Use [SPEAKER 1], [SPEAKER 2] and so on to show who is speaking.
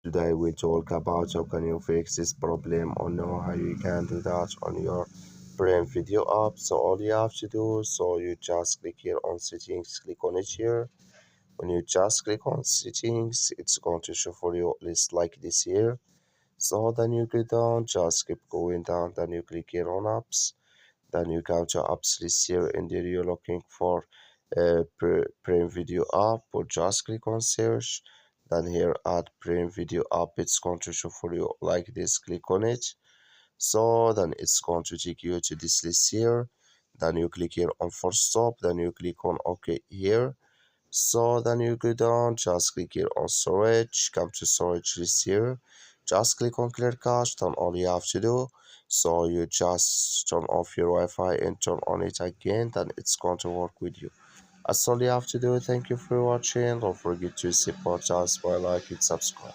[SPEAKER 1] Today we talk about how can you fix this problem or know how you can do that on your Prime Video app. So all you have to do, so you just click here on settings, click on it here. When you just click on settings, it's going to show for you list like this here. So then you go down, just keep going down, then you click here on apps. Then you go to apps list here, and there you're looking for Prime Video app, or just click on search. Then here add Prime Video app, it's going to show for you like this. Click on it. So then it's going to take you to this list here. Then you click here on force stop. Then you click on OK here. So then you go down, just click here on storage, come to storage list here, just click on clear cache. Then all you have to do, so you just turn off your Wi-Fi and turn on it again, then it's going to work with you. That's all you have to do. Thank you for watching. Don't forget to support us by like and subscribe.